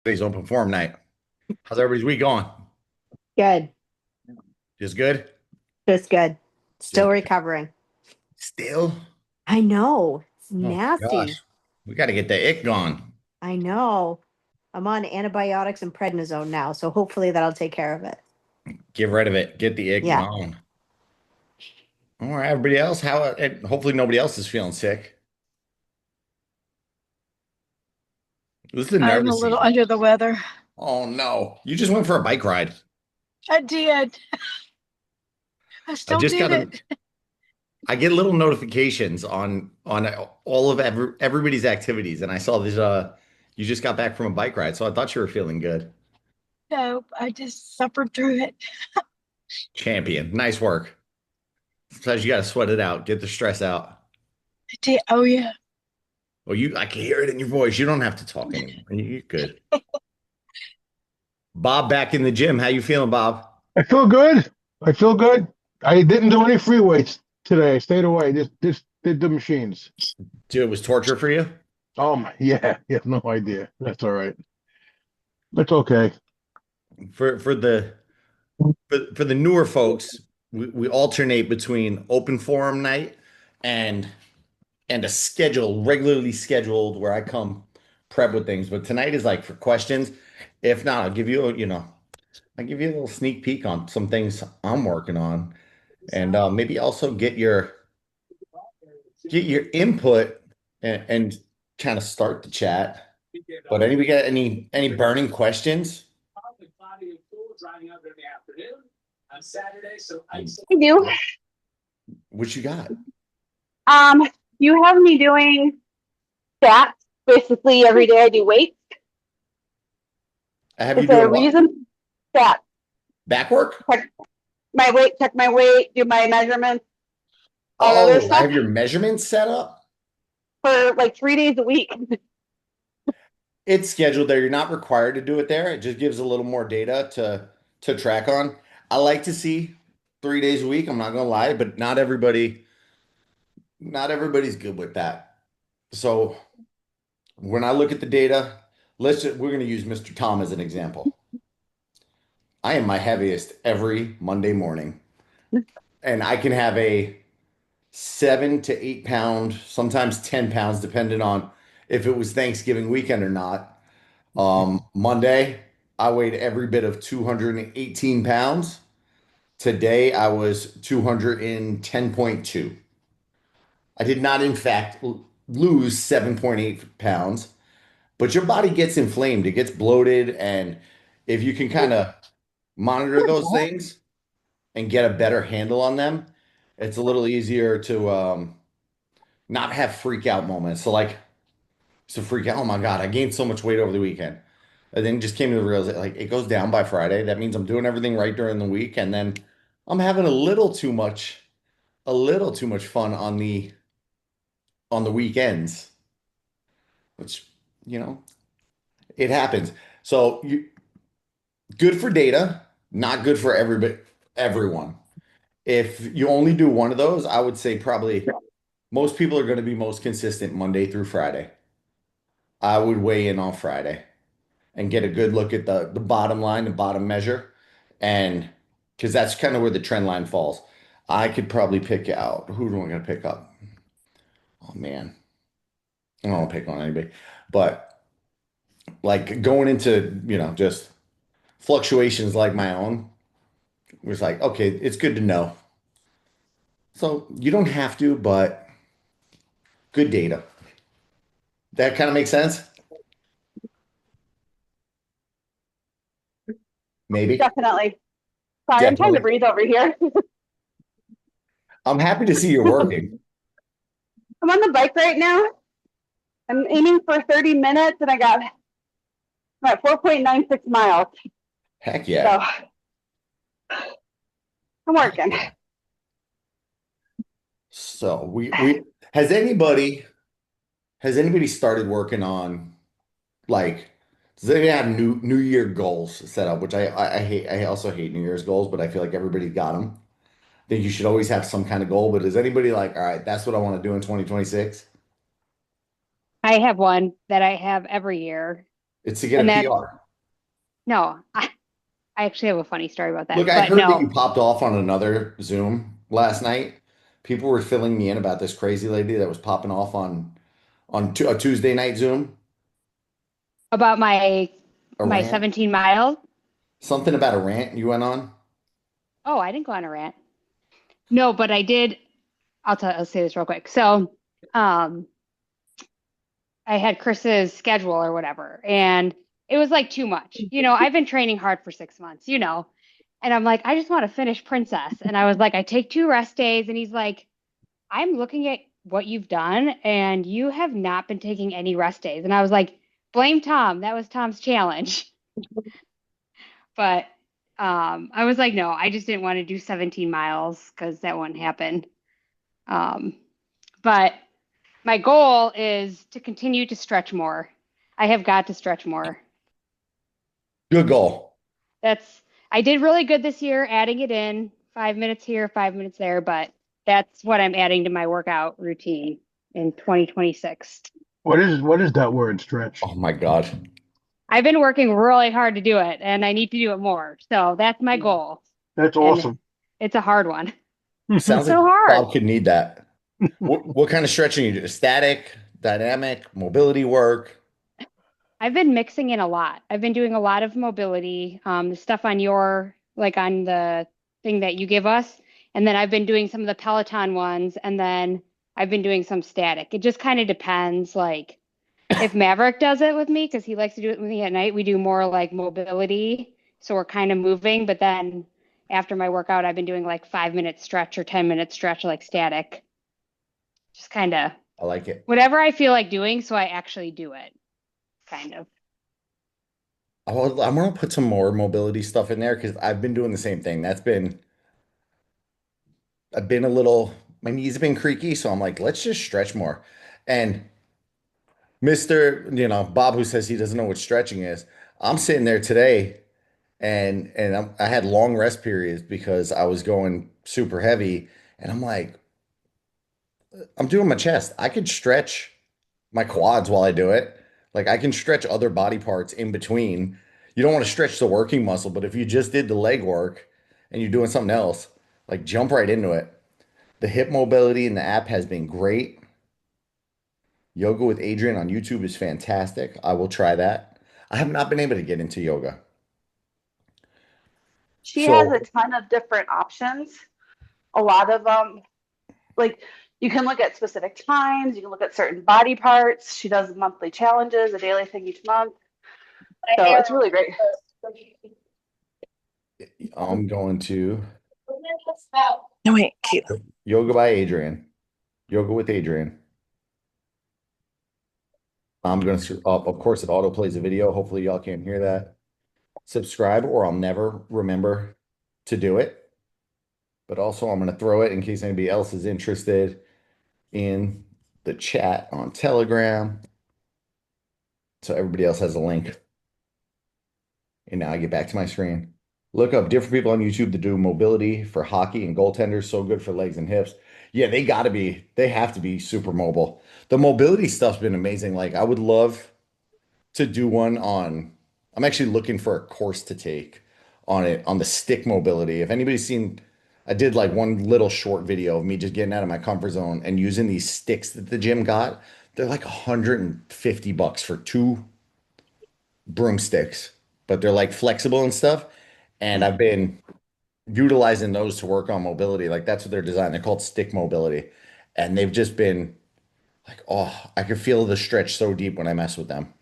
Today's open forum night. How's everybody's week going? Good. Just good? Just good. Just Still good. recovering. Still? I know. It's Oh my nasty. gosh. We got to get the ick gone. I know. I'm on antibiotics and prednisone now, so hopefully that'll take care of it. Get rid of it. Get the ick Yeah. gone. All right, everybody else, and hopefully nobody else is feeling sick. This is the I'm a nervous little season. under the weather. Oh no. You just went for a bike ride. I did. I I still just did got a it. I get little notifications on all of everybody's activities, and I saw this you just got back from a bike ride, so I thought you were feeling good. No, I just suffered through it. Champion. Nice work. Sometimes you got to sweat it out, get the stress out. I did. Oh yeah. Well, I can hear it in your voice. You don't have to talk anymore. You're good. Bob back in the gym. How you feeling, Bob? I feel good. I feel good. I didn't do any free weights today. I stayed away. Just did the machines. Dude, it was torture for you? Yeah, you have no idea. That's all right. That's okay. For the for the newer folks, we alternate between open forum night and a regularly scheduled where I come prep with things. But tonight is like for questions. If not, I'll give you I'll give you a little sneak peek on some things I'm working on, and maybe also get your input and kind of start the chat. But anybody got any burning questions? I do. What you got? Um, you have me doing stats basically every day. I do weights. I have Is you there a doing what? reason? Stats. Back work? Check my weight, check my weight, do my measurements, all that other Oh, I stuff have your measurements set up. for like 3 days a week. It's scheduled there. You're not required to do it there. It just gives a little more data to track on. I like to see 3 days a week. I'm not gonna lie, but not everybody's good with that. So when I look at the data, we're gonna use Mr. Tom as an example. I am my heaviest every Monday morning, and I can have a 7 to 8 pound, sometimes 10 pounds, depending on if it was Thanksgiving weekend or not. Monday, I weighed every bit of 218 pounds. Today, I was 210.2. I did not, in fact, lose 7.8 pounds, but your body gets inflamed, it gets bloated, and if you can kind of monitor those things and get a better handle on them, it's a little easier to not have freak out moments. So like, so freak out. Oh my God, I gained so much weight over the weekend. And then just came to the realization, like it goes down by Friday. That means I'm doing everything right during the week. And then I'm having a little too much fun on the weekends, which, you know, it happens. So good for data, not good for everyone. If you only do one of those, I would say probably most people are going to be most consistent Monday through Friday. I would weigh in on Friday and get a good look at the bottom line, the bottom measure, and because that's kind of where the trend line falls. I could probably pick out who am I going to pick up? Oh man, I don't want to pick on anybody, but like going into just fluctuations like my own, it was like okay, it's good to know. So you don't have to, but good data. That kind of makes sense. Maybe, Definitely. Sorry, I'm trying to definitely. breathe over here. I'm happy to see you're working. I'm on the bike right now. I'm aiming for 30 minutes and I'm at 4.96 miles. Heck yeah. So I'm Heck working. yeah. So we has anybody started working on like does anybody have New Year goals set up? Which I hate. I also hate New Year's goals, but I feel like everybody got them. I think you should always have some kind of goal. But is anybody like, all right, that's what I want to do in 2026? I have one that I have every year. It's to get a And that, PR. no, I actually have a funny story about that, Look, I but heard that you no. popped off on another Zoom last night. People were filling me in about this crazy lady that was popping off on a Tuesday night Zoom. About A my rant, 17 miles. something about a rant you went on. Oh, I didn't go on a rant. No, but I did. I'll say this real quick. So, um, I had Chris's schedule or whatever, and it was like too much. I've been training hard for 6 months, and I'm like, I just want to finish Princess. And I was like, I take 2 rest days, and he's like, I'm looking at what you've done, and you have not been taking any rest days. And I was like, blame Tom. That was Tom's challenge. But I was like, no, I just didn't want to do 17 miles because that wouldn't happen. Um, but my goal is to continue to stretch more. I have got to stretch more. Good goal. I did really good this year, adding it in 5 minutes here, 5 minutes there, but that's what I'm adding to my workout routine in 2026. What is that word, stretch? Oh my God. I've been working really hard to do it, and I need to do it more. So that's my goal. That's And awesome. it's a hard one. Sounds like So hard. Bob could need that. What kind of stretching you do? Static, dynamic, mobility work? I've been mixing in a lot. I've been doing a lot of mobility, the stuff on on the thing that you give us. And then I've been doing some of the Peloton ones. And then I've been doing some static. It just kind of depends. Like if Maverick does it with me, because he likes to do it with me at night, we do more like mobility. So we're kind of moving. But then after my workout, I've been doing like 5 minute stretch or 10 minute stretch, like static. Just kind of I like it. whatever I feel like doing. So I actually do it, kind of. I'm gonna put some more mobility stuff in there because I've been doing the same thing. I've been a little, my knees have been creaky, so I'm like, let's just stretch more. And Mr. Bob, who says he doesn't know what stretching is, I'm sitting there today and I had long rest periods because I was going super heavy, and I'm like, I'm doing my chest. I could stretch my quads while I do it. Like I can stretch other body parts in between. You don't want to stretch the working muscle, but if you just did the leg work and you're doing something else, like jump right into it. The hip mobility in the app has been great. Yoga with Adriene on YouTube is fantastic. I will try that. I have not been able to get into yoga. She has So, a ton of different options. A lot of like you can look at specific times, you can look at certain body parts. She does monthly challenges, a daily thing each month. So it's really great. I'm going to No, wait, Caitlin. Yoga by Adriene. Yoga with Adriene. I'm going to, of course, it auto plays a video. Hopefully, y'all can't hear that. Subscribe, or I'll never remember to do it. But also, I'm going to throw it in case anybody else is interested in the chat on Telegram. So everybody else has a link. And now I get back to my screen. Look up different people on YouTube that do mobility for hockey and goaltenders. So good for legs and hips. Yeah, they have to be super mobile. The mobility stuff's been amazing. Like I would love to do one on, I'm actually looking for a course to take on it, on the stick mobility. If anybody's seen, I did like one little short video of me just getting out of my comfort zone and using these sticks that the gym got. They're like $150 for two broomsticks, but they're like flexible and stuff. And I've been utilizing those to work on mobility. Like that's what they're designed. They're called stick mobility. And they've just been like, oh, I can feel the stretch so deep when I mess with them.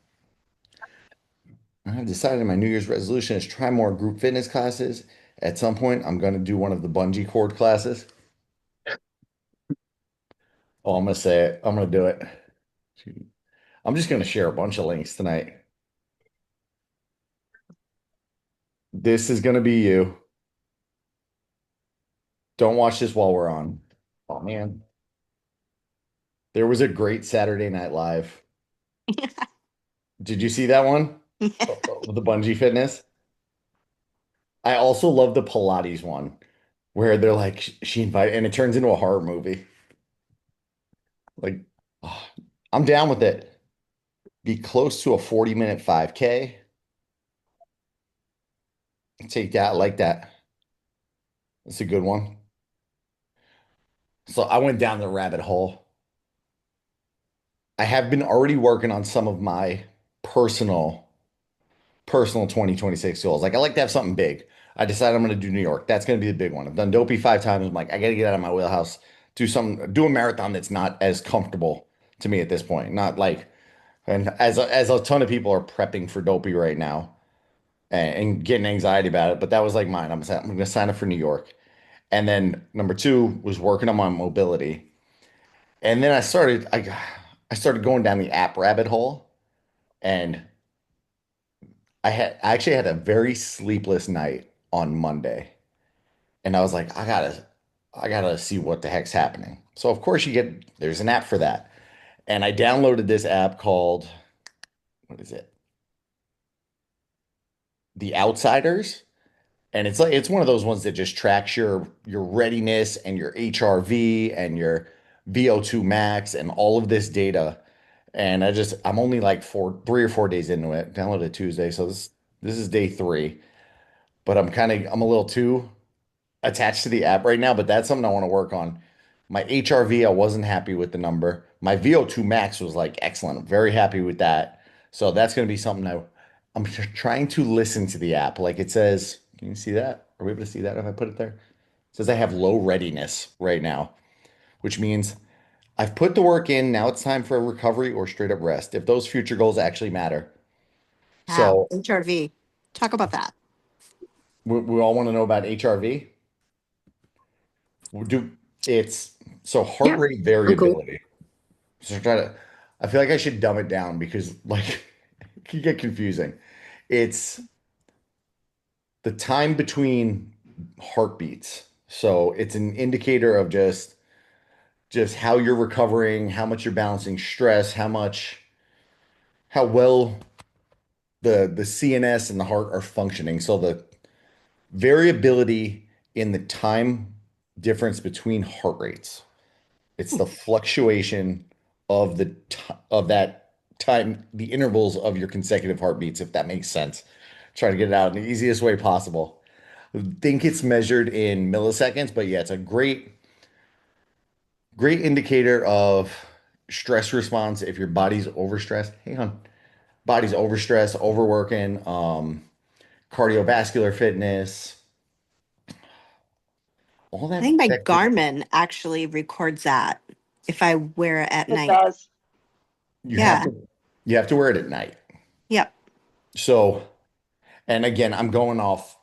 I've decided my New Year's resolution is try more group fitness classes. At some point, I'm going to do one of the bungee cord classes. Oh, I'm going to say it. I'm going to do it. I'm just going to share a bunch of links tonight. This is going to be you. Don't watch this while we're on. Oh, man. There was a great Saturday Night Live. Did you see that one? With the bungee fitness? I also love the Pilates one where they're like, she invited, and it turns into a horror movie. Like, oh, I'm down with it. be close to a 40-minute 5K. Take that, I like that. That's a good one. So I went down the rabbit hole. I have been already working on some of my personal personal 2026 goals. Like I like to have something big. I decided I'm going to do New York. That's going to be the big one. I've done Dopey 5 times. I'm like, I got to get out of my wheelhouse, do a marathon that's not as comfortable to me at this point. Not like, and as a ton of people are prepping for Dopey right now and getting anxiety about it, but that was like mine. I'm going to sign up for New York. And then number two was working on my mobility. And then I started going down the app rabbit hole, and I actually had a very sleepless night on Monday, and I was like, I gotta see what the heck's happening. So of course there's an app for that, and I downloaded this app called, what is it? The Outsiders, and it's one of those ones that just tracks your readiness and your HRV and your VO2 max and all of this data. And I'm only like 3 or 4 days into it. Downloaded Tuesday, so this is day three. But I'm a little too attached to the app right now, but that's something I want to work on. My HRV, I wasn't happy with the number. My VO2 max was like excellent. I'm very happy with that. So that's going to be something I'm trying to listen to the app. Like it says, can you see that? Are we able to see that if I put it there? It says I have low readiness right now, which means I've put the work in. Now it's time for a recovery or straight up rest, if those future goals actually matter. Wow, So HRV. Talk about that. we all want to know about HRV. Do it's so heart Yeah, rate I'm cool. variability. So I feel like I should dumb it down because like it can get confusing. It's the time between heartbeats. So it's an indicator of just how you're recovering, how much you're balancing stress, how well the CNS and the heart are functioning. So the variability in the time difference between heart rates. It's the fluctuation of of that time, the intervals of your consecutive heartbeats, if that makes sense. Try to get it out in the easiest way possible. I think it's measured in milliseconds, but yeah, it's a great indicator of stress response if your body's overstressed. Hang on. Body's overstressed, overworking, cardiovascular fitness, all I think my that good stuff. Garmin actually records that if I wear it at It night. does. You have Yeah. you have to wear it at night. Yep. So, and again, I'm going off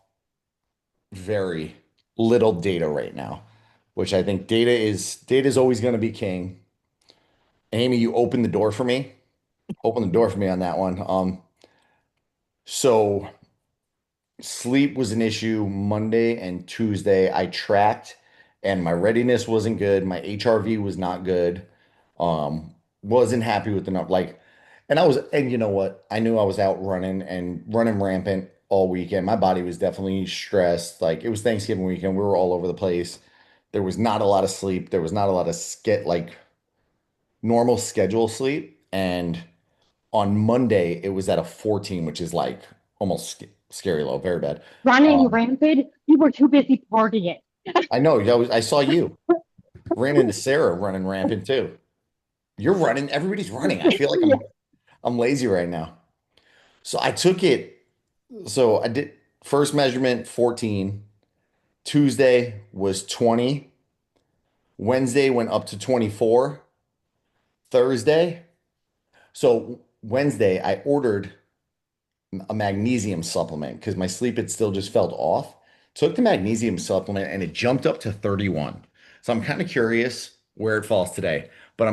very little data right now, which I think data is always going to be king. Amy, you opened the door for me. Open the door for me on that one. So sleep was an issue Monday and Tuesday. I tracked and my readiness wasn't good. My HRV was not good. Wasn't happy with the number. And you know what? I knew I was out running and running rampant all weekend. My body was definitely stressed. Like it was Thanksgiving weekend. We were all over the place. There was not a lot of sleep. There was not a lot of normal schedule sleep. And on Monday, it was at a 14, which is like almost scary low, very bad. Running Um, rampant. You were too busy partying. I know. I saw you ran into Sarah running rampant too. You're running. Everybody's running. I feel like I'm lazy right now. So I took it. So I did first measurement 14. Tuesday was 20. Wednesday went up to 24. Thursday. So Wednesday I ordered a magnesium supplement because my sleep had still just felt off. Took the magnesium supplement and it jumped up to 31. So I'm kind of curious where it falls today. But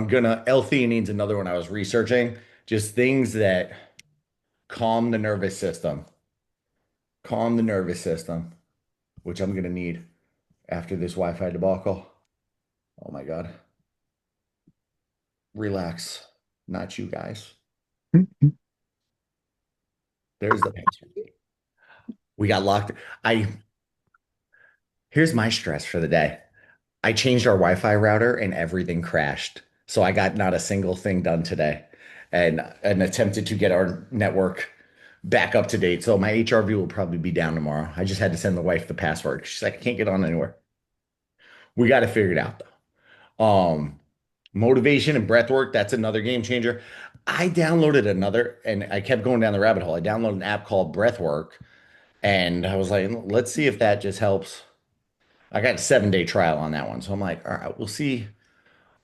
L-theanine's another one I was researching. Just things that calm the nervous system. Calm the nervous system, which I'm gonna need after this Wi-Fi debacle. Oh my God. Relax. Not you guys. There's the password. We got locked. Here's my stress for the day. I changed our Wi-Fi router and everything crashed. So I got not a single thing done today. and attempted to get our network back up to date. So my HRV will probably be down tomorrow. I just had to send the wife the password. She's like, I can't get on anywhere. We got to figure it out though. Motivation and breath work, that's another game changer. I downloaded another, and I kept going down the rabbit hole. I downloaded an app called Breathwork, and I was like, let's see if that just helps. I got a 7-day trial on that one. So I'm like, all right, we'll see.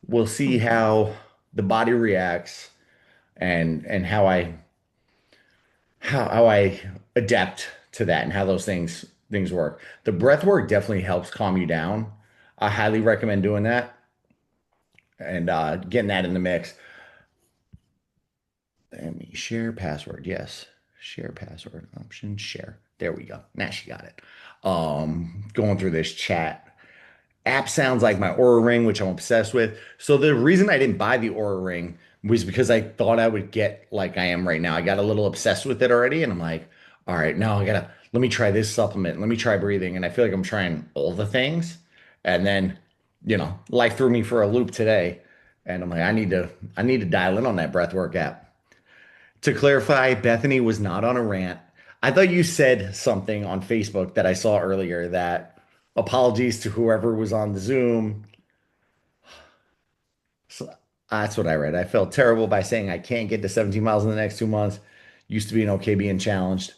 We'll see how the body reacts and how I adapt to that and how those things work. The breath work definitely helps calm you down. I highly recommend doing that and getting that in the mix. Let me share password. Yes. Share password option. Share. There we go. Now she got it. Going through this chat. App sounds like my Aura Ring, which I'm obsessed with. So the reason I didn't buy the Aura Ring was because I thought I would get like I am right now. I got a little obsessed with it already, and I'm like, all right, now I gotta let me try this supplement. Let me try breathing. And I feel like I'm trying all the things. And then, life threw me for a loop today. And I'm like, I need to dial in on that breathwork app. To clarify, Bethany was not on a rant. I thought you said something on Facebook that I saw earlier that apologies to whoever was on the Zoom. So that's what I read. I felt terrible by saying I can't get to 17 miles in the next 2 months. Used to be an okay being challenged.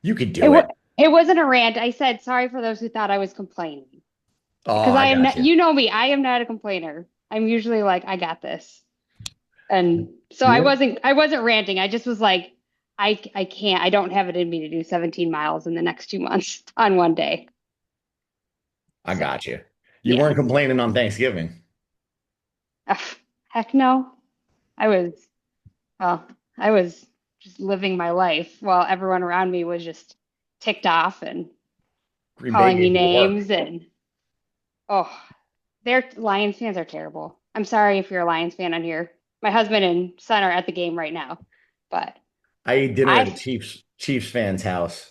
You could It do wa it. it wasn't a rant. I said sorry for those who thought I was complaining. Oh, Because I I am got not, you. you know me, I am not a complainer. I'm usually like, I got this. And so You I were, wasn't ranting. I just was like, I can't, I don't have it in me to do 17 miles in the next 2 months on one day. I So got you. You yeah. weren't complaining on Thanksgiving. Ugh, heck no. I was, well, I was just living my life while everyone around me was just ticked off and Green Bay calling me gave you work. names and oh, their Lions fans are terrible. I'm sorry if you're a Lions fan on here. My husband and son are at the game right now, but I ate dinner at a I, Chiefs fan's house,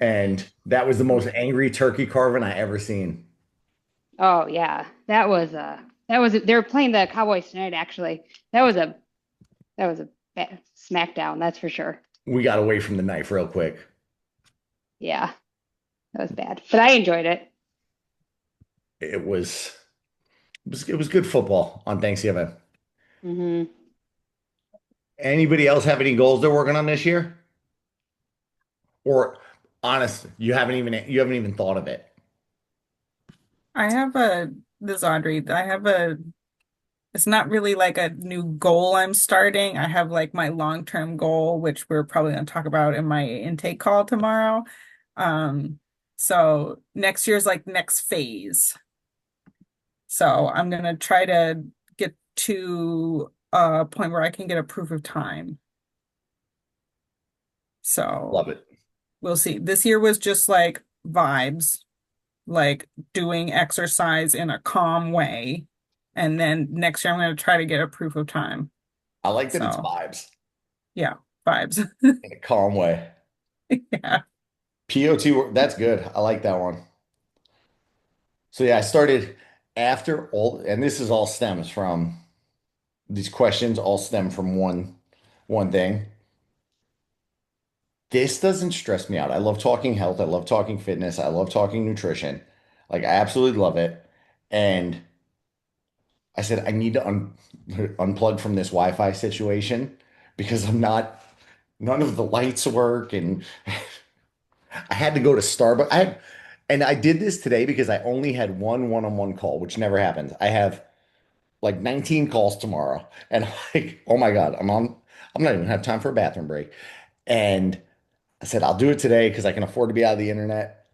and that was the most angry turkey carving I ever seen. oh yeah, they were playing the Cowboys tonight actually. That was a that was a bad smackdown, that's for sure. We got away from the knife real quick. Yeah, that was bad, but I enjoyed it. It was it was good football on Thanksgiving. Hmm. Anybody else have any goals they're working on this year? Or honest, you haven't even thought of it. I have a this is Audrey. I have a it's not really like a new goal I'm starting. I have like my long-term goal, which we're probably going to talk about in my intake call tomorrow. So next year's like next phase. So I'm gonna try to get to a point where I can get a proof of time. Love So it. we'll see. This year was just like vibes, like doing exercise in a calm way. And then next year I'm going to try to get a proof of time. I like that it's So vibes yeah, vibes. in a calm way. Yeah. POT work, that's good. I like that one. So yeah, I started after all, and this is all stems from these questions all stem from one thing. This doesn't stress me out. I love talking health. I love talking fitness. I love talking nutrition. Like I absolutely love it. And I said I need to unplug from this Wi-Fi situation because none of the lights work and I had to go to Starbucks. And I did this today because I only had one-on-one call, which never happens. I have like 19 calls tomorrow. And like, oh my God, I'm not even have time for a bathroom break. And I said, I'll do it today because I can afford to be out of the internet.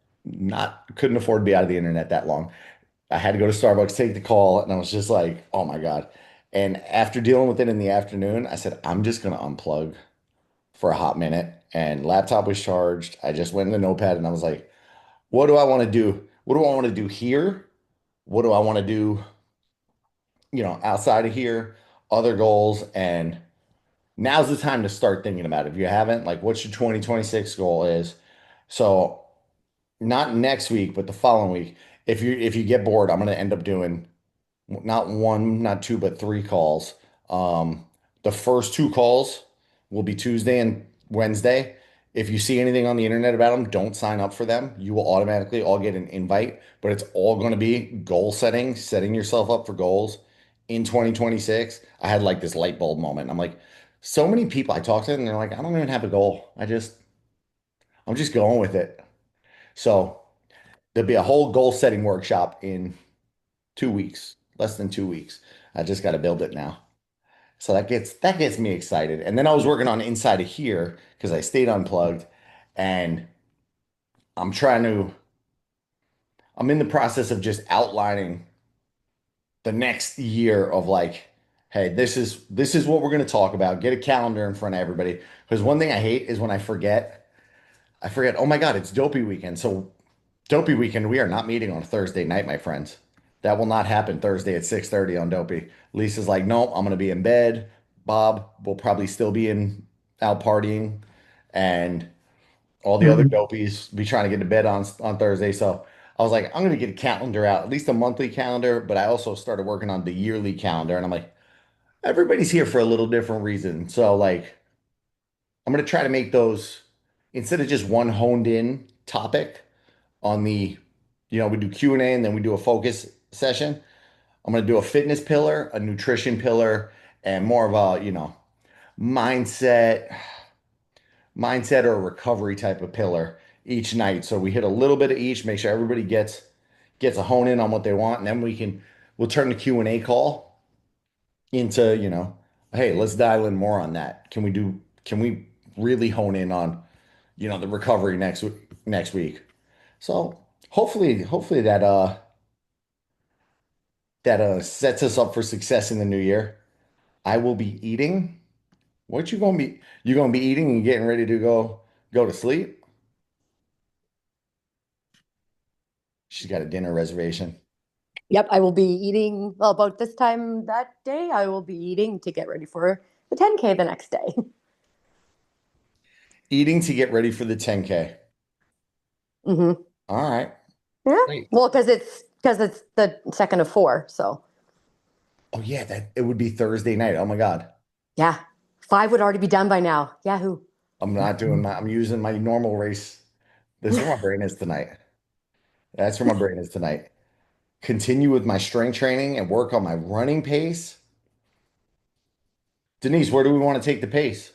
Couldn't afford to be out of the internet that long. I had to go to Starbucks, take the call, and I was just like, oh my God. And after dealing with it in the afternoon, I said, I'm just gonna unplug for a hot minute. And laptop was charged. I just went in the notepad and I was like, what do I want to do? What do I want to do here? What do I want to do, outside of here? Other goals. And now's the time to start thinking about it. If you haven't, like, what's your 2026 goal is? So not next week, but the following week. If you get bored, I'm gonna end up doing not one, not two, but three calls. The first two calls will be Tuesday and Wednesday. If you see anything on the internet about them, don't sign up for them. You will automatically all get an invite, but it's all going to be goal setting, setting yourself up for goals in 2026. I had like this light bulb moment. I'm like, so many people I talk to, and they're like, I don't even have a goal. I'm just going with it. So there'll be a whole goal setting workshop in 2 weeks, less than 2 weeks. I just got to build it now. So that gets me excited. And then I was working on inside of here because I stayed unplugged, and I'm trying to I'm in the process of just outlining the next year of like, hey, this is what we're going to talk about. Get a calendar in front of everybody. Because one thing I hate is when I forget, oh my God, it's Dopey weekend. So Dopey weekend, we are not meeting on Thursday night, my friends. That will not happen Thursday at 6:30 on Dopey. Lisa's like, nope, I'm gonna be in bed. Bob will probably still be in out partying, and all the other dopies be trying to get to bed on Thursday. So I was like, I'm gonna get a calendar out, at least a monthly calendar, but I also started working on the yearly calendar, and I'm like, everybody's here for a little different reason. So like I'm gonna try to make those instead of just one honed in topic on the, we do Q&A and then we do a focus session. I'm going to do a fitness pillar, a nutrition pillar, and more of a, mindset, mindset or recovery type of pillar each night. So we hit a little bit of each, make sure everybody gets a hone in on what they want, and then we'll turn the Q&A call into, hey, let's dial in more on that. Can we really hone in on, the recovery next week? So hopefully that sets us up for success in the new year. I will be eating. What you gonna be? You gonna be eating and getting ready to go to sleep? She's got a dinner reservation. Yep, I will be eating, well, about this time that day, I will be eating to get ready for the 10K the next day. Eating to get ready for the 10K. hmm All right. Yeah. Great. Well, because it's the second of four, so Oh yeah, that it would be Thursday night. Oh my God. yeah, 5 would already be done by now. Yahoo! I'm using my normal race. This is where my brain is tonight. That's where my brain is tonight. Continue with my strength training and work on my running pace. Denise, where do we want to take the pace?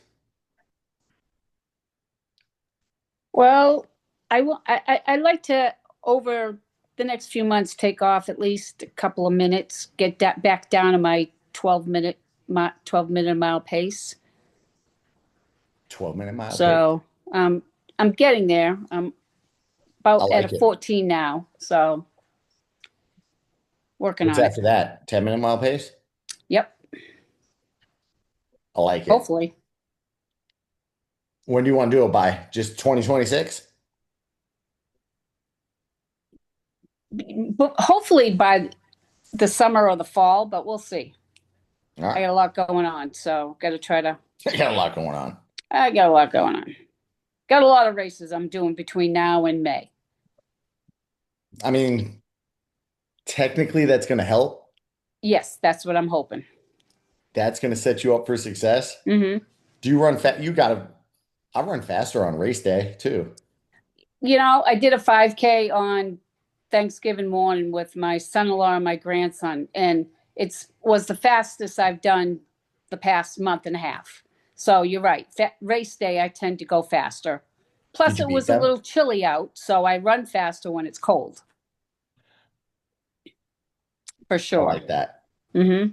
Well, I'd like to, over the next few months, take off at least a couple of minutes, get that back down to my 12-minute a mile pace. 12-minute mile pace. So I'm getting there. I'm about I at like a it. 14 now, so working What's on it. after that? 10-minute mile pace? Yep, I like it. hopefully. When do you want to do it by? Just 2026? But hopefully by the summer or the fall, but we'll see. All I right. got a lot going on, so got to try to. I got a lot going on. I got a lot going on. Got a lot of races I'm doing between now and May. I mean, technically that's going to help. Yes, that's what I'm hoping. That's going to set you up for success. Mm-hmm. Do you run fast? I run faster on race day too. I did a 5K on Thanksgiving morning with my son-in-law and my grandson, and it was the fastest I've done the past month and a half. So you're right. Race day, I tend to go faster. Plus, Did you it beat was a them? little chilly out, so I run faster when it's cold. For I sure. like that. Mm-hmm.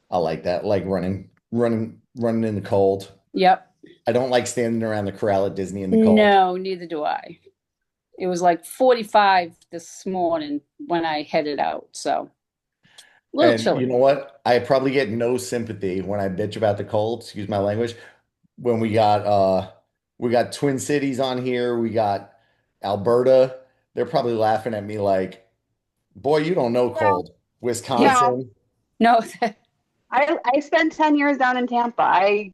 I like that. Like running in the cold. Yep. I don't like standing around the corral at Disney in the cold. No, neither do I. It was like 45 this morning when I headed out, so a little And chilly. you know what? I probably get no sympathy when I bitch about the cold, excuse my language. When we got Twin Cities on here, we got Alberta. They're probably laughing at me like, boy, you don't know cold. Wisconsin. No, I spent 10 years down in Tampa.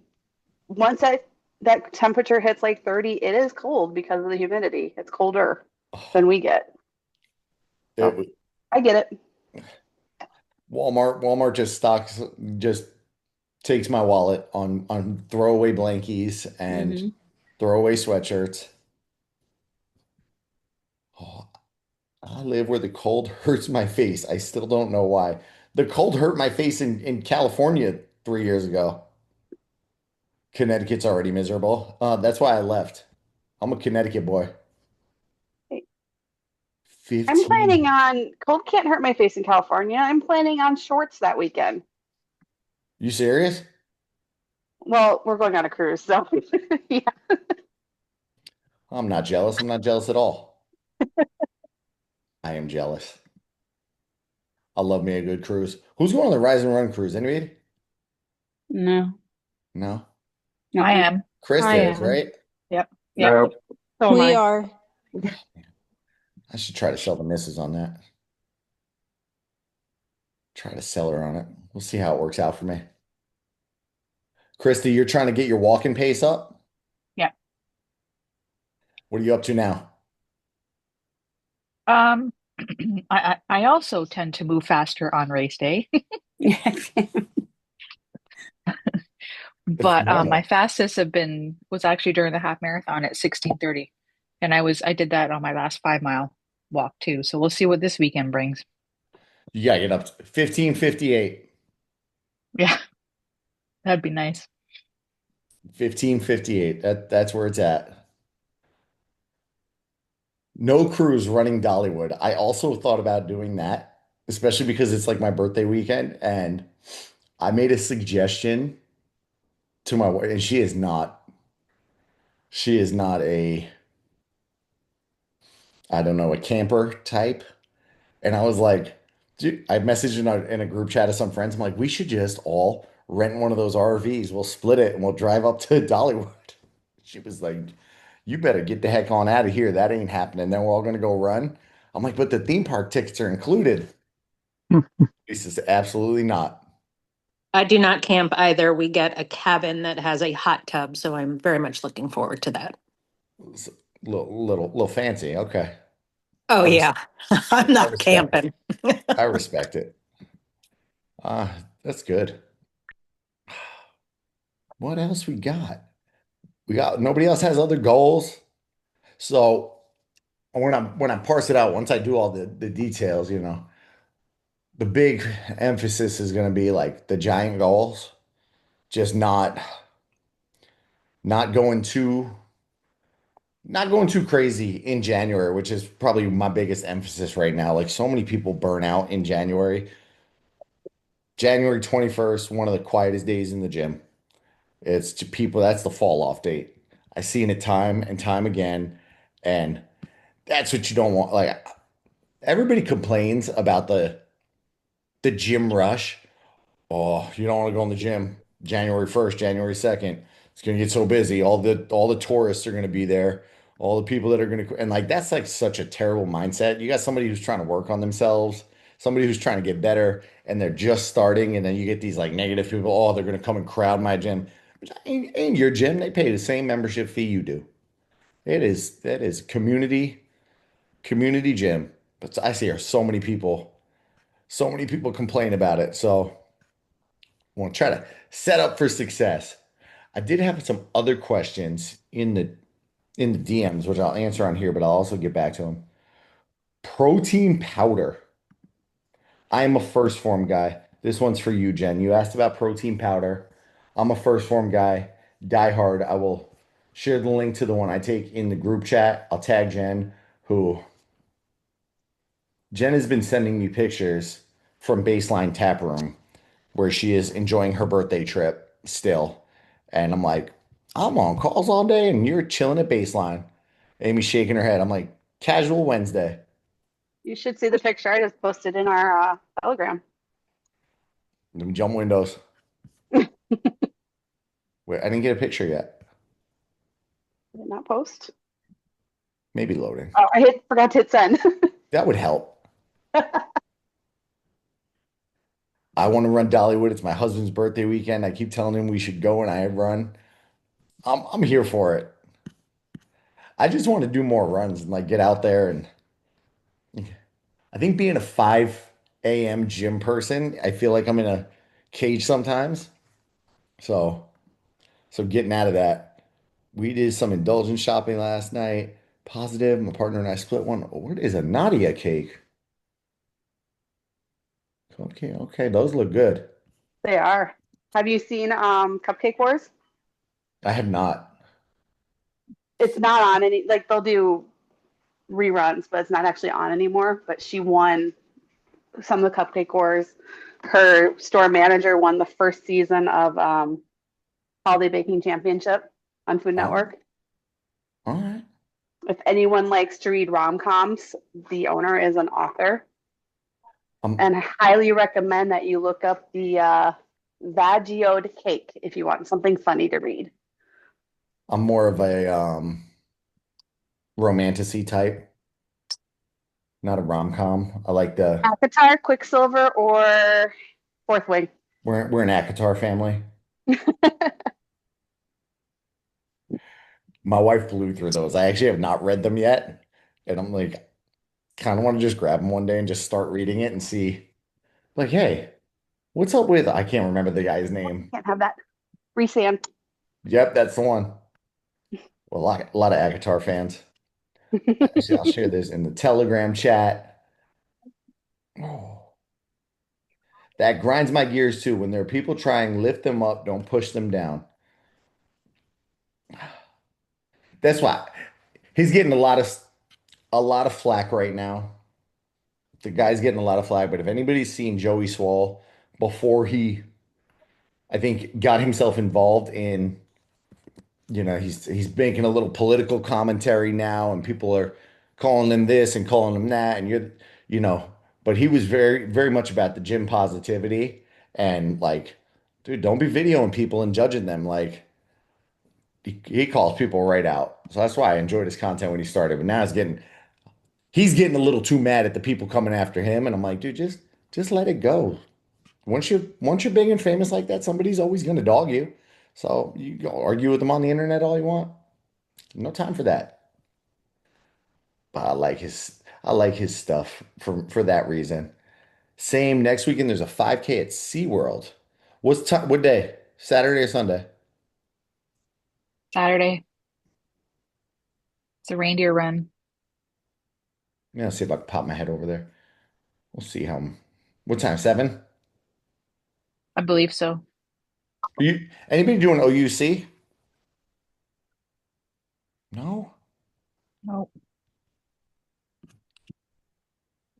That temperature hits like 30, it is cold because of the humidity. It's colder than we get. So, I get it. Walmart just takes my wallet on throwaway blankies and Mhm. throwaway sweatshirts. Oh, I live where the cold hurts my face. I still don't know why. The cold hurt my face in California 3 years ago. Connecticut's already miserable. That's why I left. I'm a Connecticut boy. I'm 15. planning on cold can't hurt my face in California. I'm planning on shorts that weekend. You serious? Well, we're going on a cruise, so yeah. I'm not jealous. I'm not jealous at all. I am jealous. I love me a good cruise. Who's going on the Rise and Run cruise? Anybody? No. No. No. I am. Chris I is, am. right? Yep. No. So am We I. are. I should try to sell the missus on that. Try to sell her on it. We'll see how it works out for me. Christy, you're trying to get your walking pace up? Yeah. What are you up to now? Um, I also tend to move faster on race day, It's but my normal. fastest was actually during the half marathon at 16:30, and I did that on my last 5 mile walk too. So we'll see what this weekend brings. You gotta get up to 15:58. Yeah, that'd be nice. 15:58. That's where it's at. No cruise running Dollywood. I also thought about doing that, especially because it's like my birthday weekend, and I made a suggestion to my wife, and she is not a, I don't know, a camper type. And I was like, dude, I messaged in a group chat of some friends. I'm like, we should just all rent one of those RVs. We'll split it and we'll drive up to Dollywood. She was like, you better get the heck on out of here. That ain't happening. Then we're all gonna go run. I'm like, but the theme park tickets are included. He says, absolutely not. I do not camp either. We get a cabin that has a hot tub, so I'm very much looking forward to that. It's a little fancy. Okay. Oh I, res- yeah, I'm I not respect it. camping. I respect it. That's good. What else we got? We got nobody else has other goals. So when I parse it out, once I do all the details, the big emphasis is going to be like the giant goals, just not going too not going too crazy in January, which is probably my biggest emphasis right now. Like so many people burn out in January. January 21st, one of the quietest days in the gym. It's to people, that's the fall off date. I've seen it time and time again, and that's what you don't want. Like everybody complains about the gym rush. Oh, you don't want to go in the gym January 1st, January 2nd. It's gonna get so busy. All the tourists are gonna be there. All the people that are gonna and like that's like such a terrible mindset. You got somebody who's trying to work on themselves, somebody who's trying to get better, and they're just starting, and then you get these like negative people. Oh, they're gonna come and crowd my gym. Which ain't your gym. They pay the same membership fee you do. That is community gym. But I see so many people complain about it. So I want to try to set up for success. I did have some other questions in the DMs, which I'll answer on here, but I'll also get back to them. Protein powder. I am a first form guy. This one's for you, Jen. You asked about protein powder. I'm a first form guy, die hard. I will share the link to the one I take in the group chat. I'll tag Jen has been sending me pictures from Baseline Tap Room where she is enjoying her birthday trip still. And I'm like, I'm on calls all day and you're chilling at Baseline. Amy's shaking her head. I'm like, casual Wednesday. You should see the picture I just posted in our Telegram. Let me jump windows. Wait, I didn't get a picture yet. Did not post. Maybe loading. Oh, forgot to hit send. That would help. I want to run Dollywood. It's my husband's birthday weekend. I keep telling him we should go and I run. I'm here for it. I just want to do more runs and like get out there and I think being a 5 a.m. gym person, I feel like I'm in a cage sometimes. So, so getting out of that. We did some indulgent shopping last night. Positive. My partner and I split one. What is a Nadia cake? Okay, okay, those look good. They are. Have you seen Cupcake Wars? I have not. It's not on any, like they'll do reruns, but it's not actually on anymore. But she won some of the Cupcake Wars. Her store manager won the first season of Holiday Baking Championship on Food Oh, Network. all right. If anyone likes to read rom-coms, the owner is an author. I'm And I highly recommend that you look up the Vagioed Cake if you want something funny to read. I'm more of a romanticy type, not a rom-com. I like the Avatar, Quicksilver, or Fourth Wing. we're an ACOTAR family. My wife blew through those. I actually have not read them yet, and I'm like, kind of want to just grab them one day and just start reading it and see, like, hey, what's up with? I can't remember the guy's name. Can't have that. Resand. Yep, that's the one. Well, a lot of ACOTAR fans. Actually, I'll share this in the Telegram chat. Oh, that grinds my gears too. When there are people trying, lift them up, don't push them down. That's why he's getting a lot of flack right now. The guy's getting a lot of flack, but if anybody's seen Joey Swall before he, I think, got himself involved in, he's making a little political commentary now, and people are calling him this and calling him that, and you know, but he was very, very much about the gym positivity and like, dude, don't be videoing people and judging them. Like he calls people right out. So that's why I enjoyed his content when he started, but now he's getting a little too mad at the people coming after him, and I'm like, dude, just let it go. Once you're big and famous like that, somebody's always gonna dog you. So you go argue with them on the internet all you want. No time for that. But I like his stuff for that reason. Same next weekend. There's a 5K at SeaWorld. What's time? What day? Saturday or Sunday? Saturday. It's a reindeer run. Yeah, see if I can pop my head over there. We'll see what time? 7? I believe so. Anybody doing OUC? No, Oh,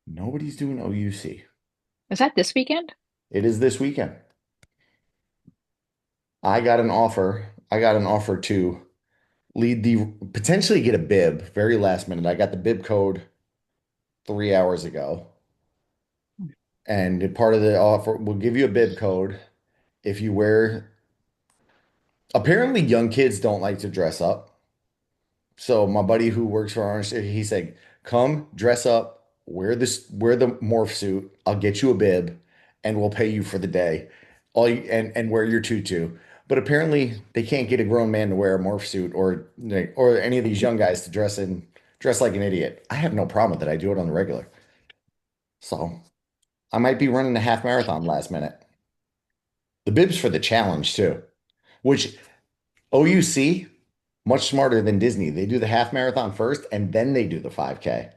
nobody's doing OUC. is that this weekend? It is this weekend. I got an offer. I got an offer to potentially get a bib very last minute. I got the bib code 3 hours ago. And part of the offer will give you a bib code if you wear. Apparently, young kids don't like to dress up. So my buddy who works for Orange, he said, "Come dress up, wear the morph suit. I'll get you a bib, and we'll pay you for the day. And wear your tutu." But apparently, they can't get a grown man to wear a morph suit or any of these young guys to dress like an idiot. I have no problem with it. I do it on the regular. So I might be running a half marathon last minute. The bib's for the challenge too, which OUC, much smarter than Disney. They do the half marathon first and then they do the 5K.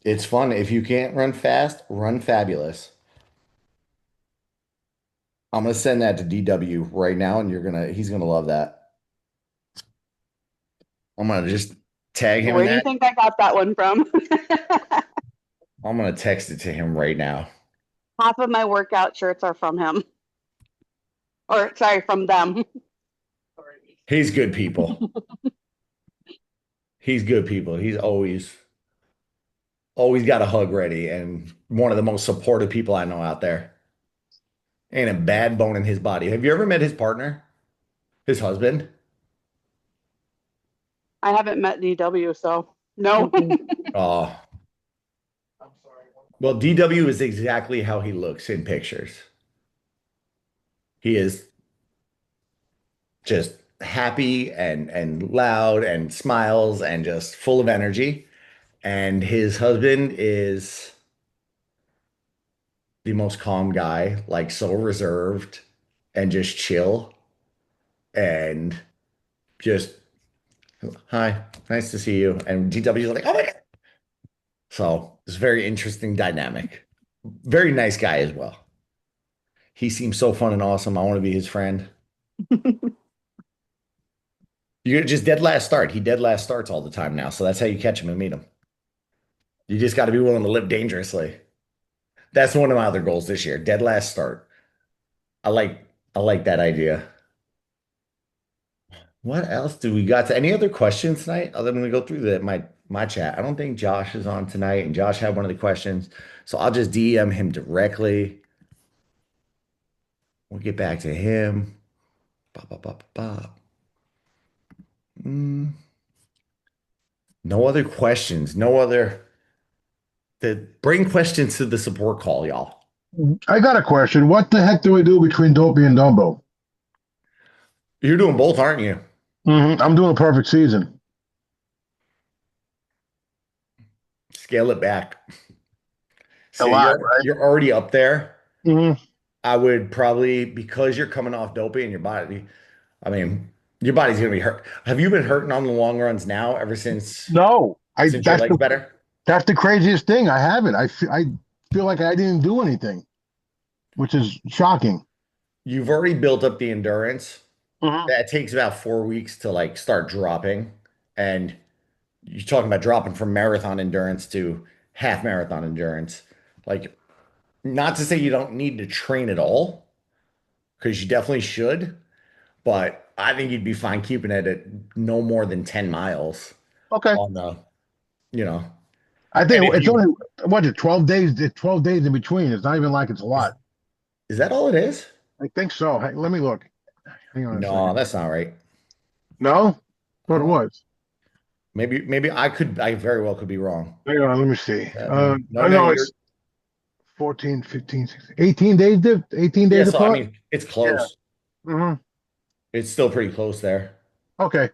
It's fun. If you can't run fast, run fabulous. I'm gonna send that to DW right now, and he's gonna love that. I'm gonna just tag him in Where do you that. think I got that one from? I'm gonna text it to him right now. Half of my workout shirts are from him. Or, sorry, from them. He's good people. He's good people. He's always got a hug ready and one of the most supportive people I know out there. Ain't a bad bone in his body. Have you ever met his partner? His husband? I haven't met DW, so no. Oh, well, DW is exactly how he looks in pictures. He is just happy and loud and smiles and just full of energy. And his husband is the most calm guy, like so reserved and just chill and just, hi, nice to see you. And DW's like, oh my God. So it's a very interesting dynamic. Very nice guy as well. He seems so fun and awesome. I want to be his friend. You're just dead last start. He dead last starts all the time now. So that's how you catch him and meet him. You just got to be willing to live dangerously. That's one of my other goals this year. Dead last start. I like I like that idea. What else do we got? Any other questions tonight? Other than we go through my chat. I don't think Josh is on tonight, and Josh had one of the questions. So I'll just DM him directly. We'll get back to him. Ba, ba, ba, ba, ba. No other questions. No other. Bring questions to the support call, y'all. I got a question. What the heck do we do between Dopey and Dumbo? You're doing both, aren't you? I'm doing a perfect season. Scale it back. So A lot, right? you're already up there. Mhm. I would probably, because you're coming off Dopey and your body, I mean, your body's gonna be hurt. Have you been hurting on the long runs now ever since No, since your leg's better? that's the craziest thing. I haven't. I feel like I didn't do anything, which is shocking. You've already built up the endurance. Mhm. That takes about 4 weeks to like start dropping. And you're talking about dropping from marathon endurance to half marathon endurance. Like, not to say you don't need to train at all, because you definitely should, but I think you'd be fine keeping it at no more than 10 miles Okay. on the, you know. I And think if it's you- only what is it, 12 days. It's 12 days in between. It's not even like it's a lot. Is that all it is? I think so. Hey, let me look. Hang on a No, second. that's not right. No? What it was? Maybe I very well could be wrong. Hang on, let me see. No, I know it's 14, 15, 16, 18 days. 18 Yeah, days so I apart. mean, it's close. hmm It's still pretty close there. Okay.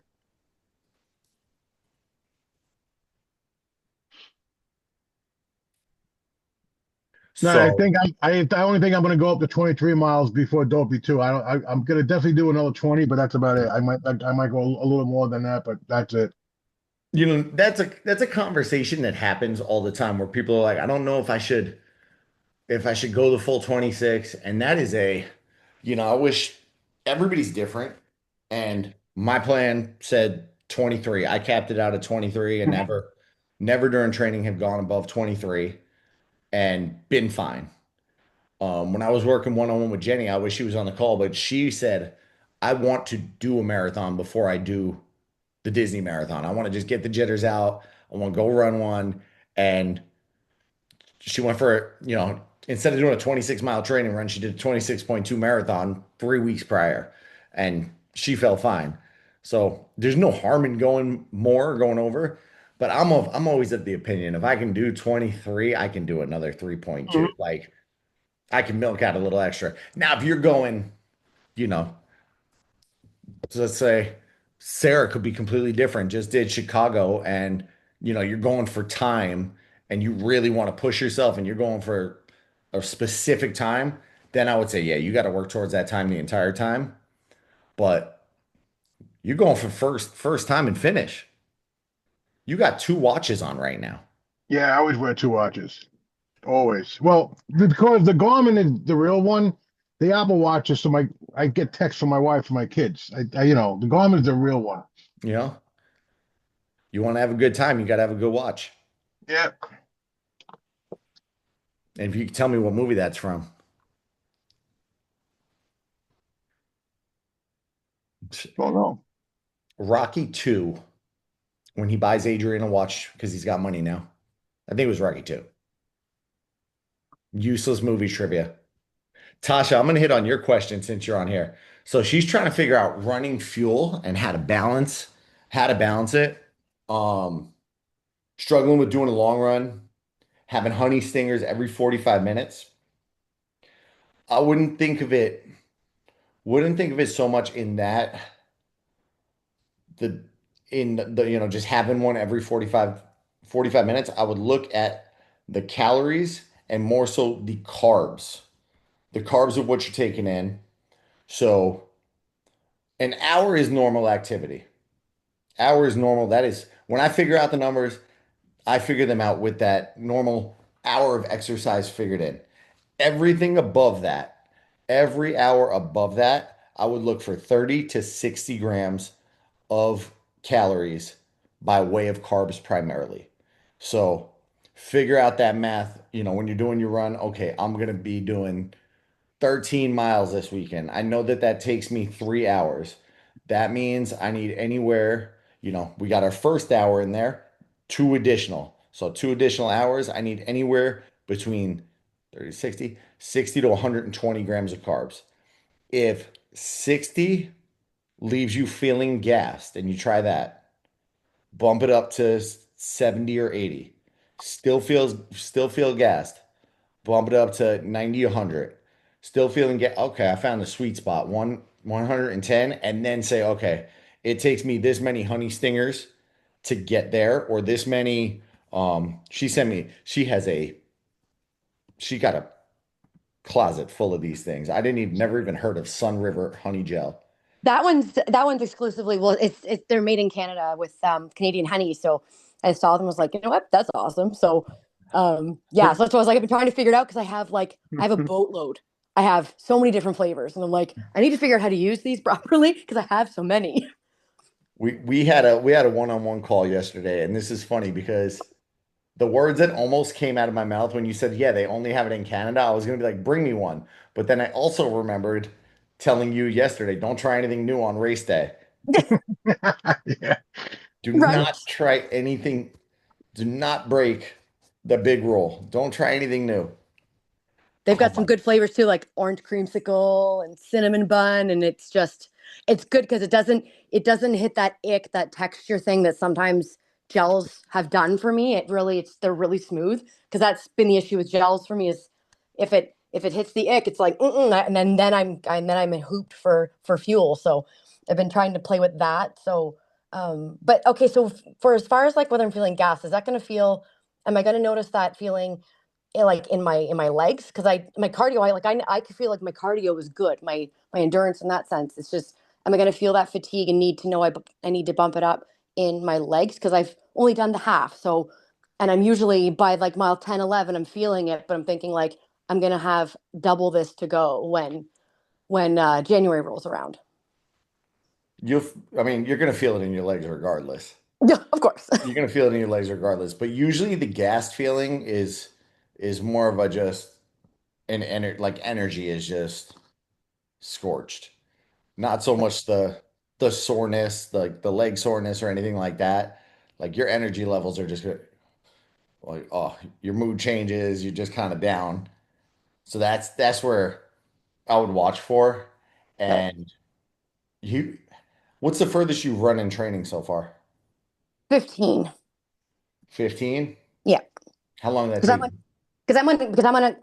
No, I So think I only think I'm going to go up to 23 miles before Dopey too. I'm going to definitely do another 20, but that's about it. I might go a little more than that, but that's it. that's a conversation that happens all the time where people are like, I don't know if I should go the full 26. And that is I wish everybody's different. And my plan said 23. I capped it out at 23 and never during training have gone above 23 and been fine. When I was working one-on-one with Jenny, I wish she was on the call, but she said, I want to do a marathon before I do the Disney marathon. I want to just get the jitters out. I want to go run one. And she went for, instead of doing a 26-mile training run, she did a 26.2 marathon 3 weeks prior, and she felt fine. So there's no harm in going more, going over. But I'm always of the opinion if I can do 23, I can do another 3.2. Like, I can milk out a little extra. Now, if you're going, you know, let's say Sarah could be completely different, just did Chicago, and you're going for time and you really want to push yourself and you're going for a specific time, then I would say, yeah, you got to work towards that time the entire time. But you're going for first time and finish. You got 2 watches on right now. Yeah, I always wear 2 watches. Always. Well, because the Garmin is the real one. The Apple Watch is I get texts from my wife and my kids. The Garmin is the real one. You know, you want to have a good time, you got to have a good watch. Yeah. And if you can tell me what movie that's from. Oh no. Rocky 2, when he buys Adrian a watch because he's got money now. I think it was Rocky 2. Useless movie trivia. Tasha, I'm going to hit on your question since you're on here. So she's trying to figure out running fuel and how to balance it. Struggling with doing a long run, having honey stingers every 45 minutes. I wouldn't think of it so much in that just having one every 45 minutes. I would look at the calories and more so the carbs of what you're taking in. So an hour is normal activity. Hour is normal. That is when I figure out the numbers, I figure them out with that normal hour of exercise figured in. Everything above that, every hour above that, I would look for 30 to 60 grams of calories by way of carbs primarily. So figure out that math, when you're doing your run, okay, I'm going to be doing 13 miles this weekend. I know that that takes me 3 hours. That means I need anywhere, we got our first hour in there, two additional. So 2 additional hours. I need anywhere between 30, 60 to 120 grams of carbs. If 60 leaves you feeling gassed and you try that, bump it up to 70 or 80. Still feel gassed. Bump it up to 90, 100. Still feeling okay, I found the sweet spot, 110, and then say, okay, it takes me this many honey stingers to get there, or this many. She sent me, she got a closet full of these things. I didn't even never even heard of Sun River honey gel. That one's exclusively, well, it's they're made in Canada with Canadian honey. So I saw them, was like, you know what, that's awesome. So yeah, so that's what I was like, I've been trying to figure it out because I have a boatload. I have so many different flavors, and I'm like, I need to figure out how to use these properly because I have so many. We had a one-on-one call yesterday, and this is funny because the words that almost came out of my mouth when you said, yeah, they only have it in Canada, I was gonna be like, bring me one. But then I also remembered telling you yesterday, don't try anything new on race day. Yeah. Do Right. not try anything. Do not break the big rule. Don't try anything new. They've got Oh some my. good flavors too, like orange creamsicle and cinnamon bun, and it's good because it doesn't hit that ick, that texture thing that sometimes gels have done for me. They're really smooth because that's been the issue with gels for me is if it hits the ick, it's like and then I'm hooped for fuel. So I've been trying to play with that. So but okay, so for as far as like whether I'm feeling gas, is that going to feel? Am I going to notice that feeling? Like in my legs because my cardio I could feel like my cardio is good, my endurance in that sense. It's just, am I going to feel that fatigue and need to know I need to bump it up in my legs because I've only done the half. So, and I'm usually by like mile 10, 11, I'm feeling it, but I'm thinking like I'm going to have double this to go when January rolls around. You'll, I mean, you're gonna feel it in your legs regardless. Yeah, of course. You're gonna feel it in your legs regardless. But usually the gas feeling is more of a just like energy is just scorched. Not so much the soreness, like the leg soreness or anything like that. Like your energy levels are just like, oh, your mood changes, you're just kind of down. So that's where I would watch for. Okay. And you, what's the furthest you've run in training so far? 15. 15? Yeah. How long did that Because I'm take on you?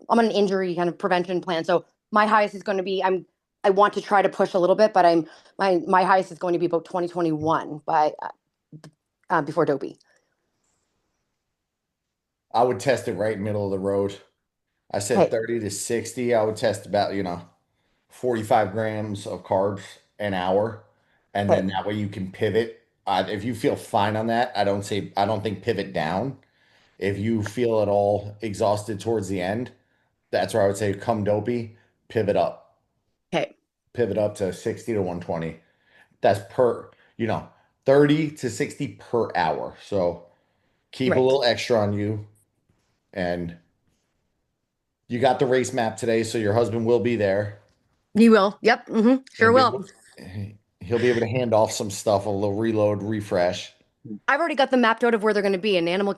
I'm on an injury kind of prevention plan. So my highest is going to be I want to try to push a little bit, but my highest is going to be about 2021 by before dopey. I would test it right middle of the road. I said Okay. 30 to 60. I would test about, 45 grams of carbs an hour. And Okay. then that way you can pivot. If you feel fine on that, I don't think pivot down. If you feel at all exhausted towards the end, that's where I would say come dopey, pivot up, Okay. pivot up to 60 to 120. That's per, you know, 30 to 60 per hour. So keep a Right. little extra on you. And you got the race map today, so your husband will be there. You will. Yep. He'll Sure be will. able, he'll be able to hand off some stuff, a little reload, refresh. I've already got them mapped out of where they're going to be in They're Animal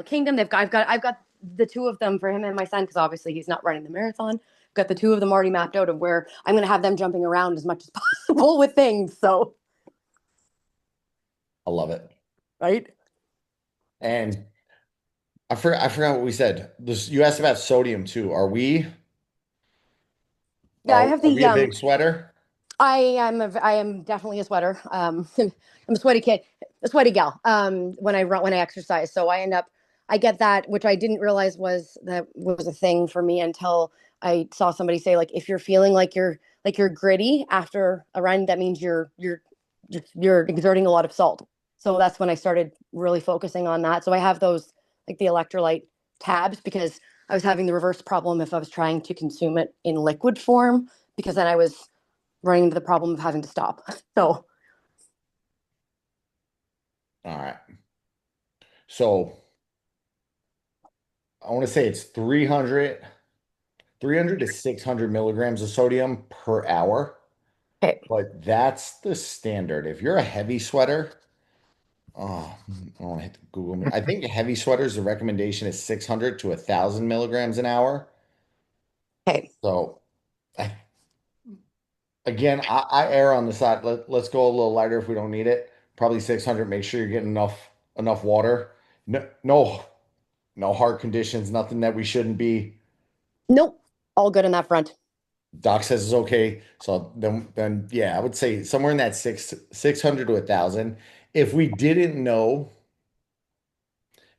Kingdom. I've got the two of them for him and my son because obviously he's not running the marathon. Got the two of them already mapped out of where I'm going to have them jumping around as much as possible with things. So, I love it. right. And I forgot what we said. You asked about sodium too. Yeah, I Are have are we the a big sweater? I am definitely a sweater. I'm a sweaty kid, a sweaty gal. When I exercise, so I end up I get that, which I didn't realize was a thing for me until I saw somebody say, like, if you're feeling like you're gritty after a run, that means you're exerting a lot of salt. So that's when I started really focusing on that. So I have those, like, the electrolyte tabs, because I was having the reverse problem if I was trying to consume it in liquid form, because then I was running into the problem of having to stop. So All right. So I want to say it's 300 to 600 milligrams of sodium per hour, okay. but that's the standard. If you're a heavy sweater, oh, I don't want to hit the Google me. I think heavy sweaters, the recommendation is 600 to 1,000 milligrams an hour. Okay. So again, I err on the side. Let's go a little lighter if we don't need it. Probably 600. Make sure you're getting enough water. No heart conditions, nothing that we shouldn't be. Nope. All good on that front. Doc says it's okay. So then yeah, I would say somewhere in that 600 to 1,000. If we didn't know,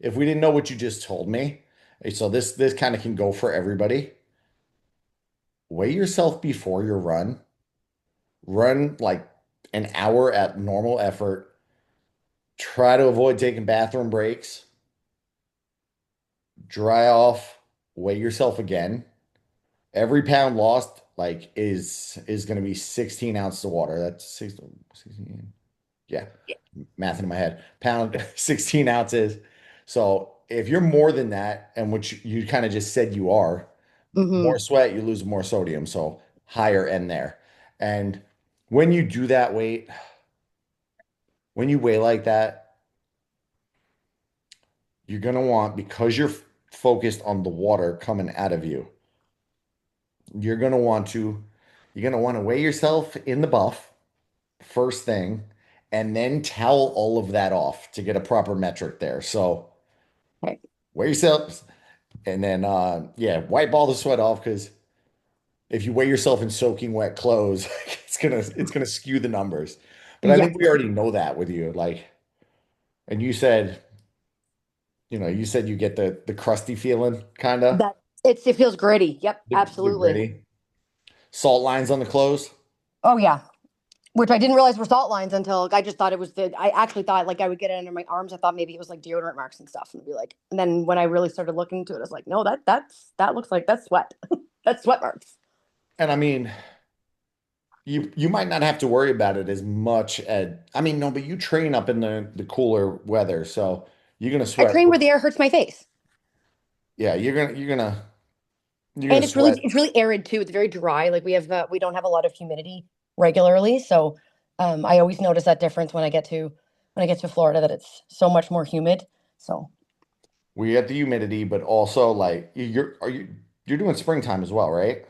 if we didn't know what you just told me, so this kind of can go for everybody. Weigh yourself before your run. Run like an hour at normal effort. Try to avoid taking bathroom breaks. Dry off, weigh yourself again. Every pound lost like is going to be 16 ounces of water. That's 16. Yeah, math in my head. Pound 16 ounces. So if you're more than that, and which you kind of just said you are, more sweat, you lose more sodium. So higher end there. And when you do that weight, when you weigh like that, you're going to want, because you're focused on the water coming out of you, you're going to want to weigh yourself in the buff first thing, and then towel all of that off to get a proper metric there. So Okay. weigh yourself, and then yeah, wipe all the sweat off, because if you weigh yourself in soaking wet clothes, it's gonna skew the numbers. But I Yeah. think we already know that with you. Like, and you said, you get the crusty feeling, kind of. That it feels gritty. Yep, The absolutely. gritty. Salt lines on the clothes. Oh yeah. Which I didn't realize were salt lines until I just thought it was I actually thought, like, I would get it under my arms. I thought maybe it was like deodorant marks and stuff. And be like, and then when I really started looking into it, I was like, no, that looks like that's sweat. That's sweat marks. And I mean, you might not have to worry about it as much as, I mean, no, but you train up in the cooler weather, so you're gonna I sweat. train where the air hurts my face. Yeah, you're gonna And sweat. it's really arid too. It's very dry. Like we don't have a lot of humidity regularly. So I always notice that difference when I get to Florida, that it's so much more humid. So We get the humidity, but also like you're doing springtime as well, right?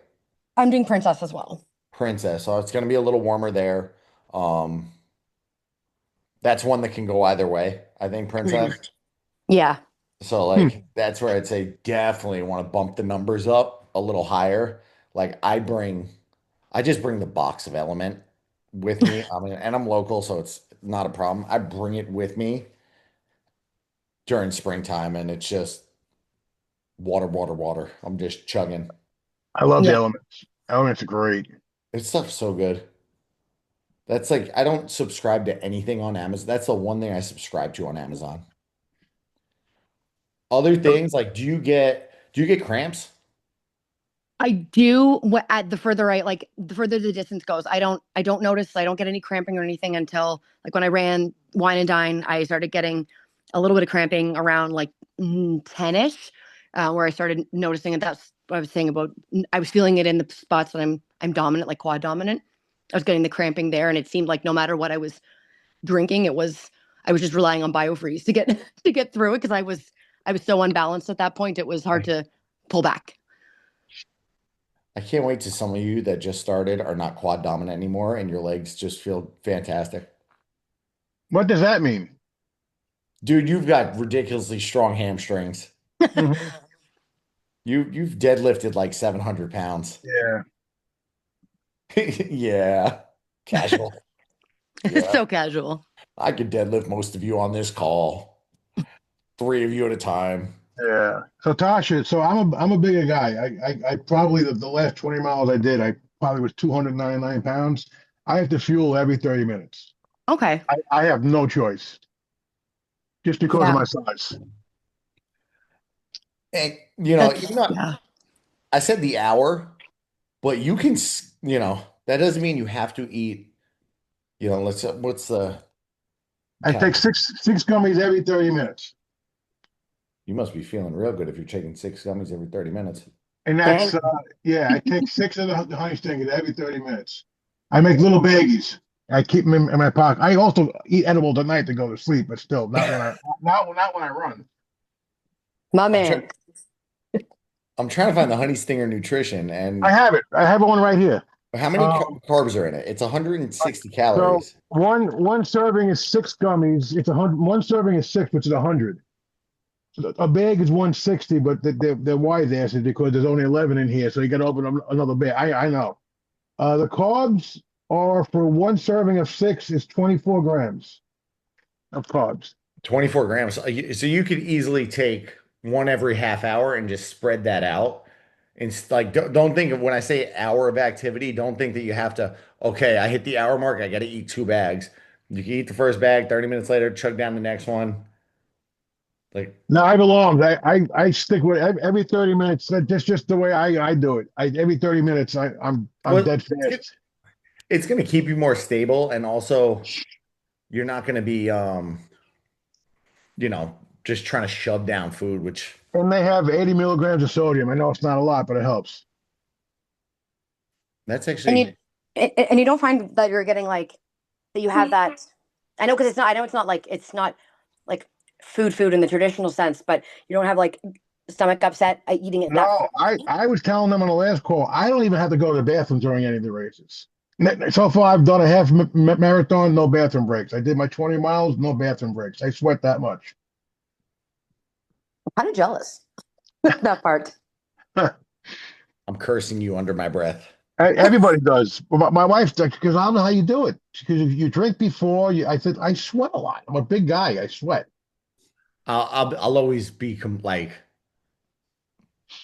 I'm doing Princess as well. Princess, so it's gonna be a little warmer there. Um, that's one that can go either way, I think, Princess. Yeah. So like that's where I'd say definitely want to bump the numbers up a little higher. Like I just bring the box of Element with me. I mean, and I'm local, so it's not a problem. I bring it with me during springtime, and it's just water, water, water. I'm just chugging. I love the Yeah. elements. Elements are great. This stuff's so good. That's like I don't subscribe to anything on Amazon. That's the one thing I subscribe to on Amazon. Other things like do you get cramps? I do at the further the further the distance goes. I don't notice, I don't get any cramping or anything until, like, when I ran Wine and Dine, I started getting a little bit of cramping around like 10ish, where I started noticing it. That's what I was saying about, I was feeling it in the spots that I'm dominant, like quad dominant. I was getting the cramping there, and it seemed like no matter what I was drinking, I was just relying on BioFreeze to get to get through it, because I was so unbalanced at that point. It was hard to pull back. I can't wait to some of you that just started are not quad dominant anymore and your legs just feel fantastic. What does that mean? Dude, you've got ridiculously strong hamstrings. Mhm. You've deadlifted like 700 pounds. Yeah. Yeah. Casual. It's Yeah. so casual. I could deadlift most of you on this call. 3 of you at a time. Yeah. So Tasha, so I'm a bigger guy. I probably the last 20 miles I did, I probably was 299 pounds. I have to fuel every 30 minutes. Okay. I have no choice just because of Yeah. my size. And you know, That's, even though yeah. I said the hour, but you can, you know, that doesn't mean you have to eat, you know, what's the I take count? six gummies every 30 minutes. You must be feeling real good if you're taking 6 gummies every 30 minutes. And Dang. that's yeah, I take 6 of the honey stingers every 30 minutes. I make little baggies. I keep them in my pocket. I also eat edibles at night to go to sleep, but still not when I not when I run. My I'm, try- man. I'm trying to find the Honey Stinger Nutrition, I and have it. I have one right here. how many carbs are in it? It's 160 So calories. one serving is 6 gummies. It's 100. One serving is 6, which is 100. So a bag is 160, but the wise ass is because there's only 11 in here, so you got to open another bag. I know. The carbs are for one serving of 6 is 24 grams of carbs. 24 grams. So you could easily take one every half hour and just spread that out. And like, don't think of when I say hour of activity, don't think that you have to, okay, I hit the hour mark, I got to eat 2 bags. You can eat the first bag, 30 minutes later, chug down the next one. Like, No, I belong. I stick with every 30 minutes. That's just the way I do it. Every 30 minutes I'm well, dead fast. it's going to keep you more stable. And also, you're not going to be, you know, just trying to shove down food, which And they have 80 milligrams of sodium. I know it's not a lot, but it helps. that's And you actually, and you don't find that you're getting like that you have that. I know because it's not. I know it's not like food in the traditional sense, but you don't have like stomach upset eating it that No, fast. I was telling them on the last call, I don't even have to go to the bathroom during any of the races. So far, I've done a half marathon, no bathroom breaks. I did my 20 miles, no bathroom breaks. I sweat that much. I'm kind of jealous that part. I'm cursing you under my breath. Everybody does. But my wife, because I don't know how you do it. Because if you drink before, I said I sweat a lot. I'm a big guy. I sweat. I'll always be like,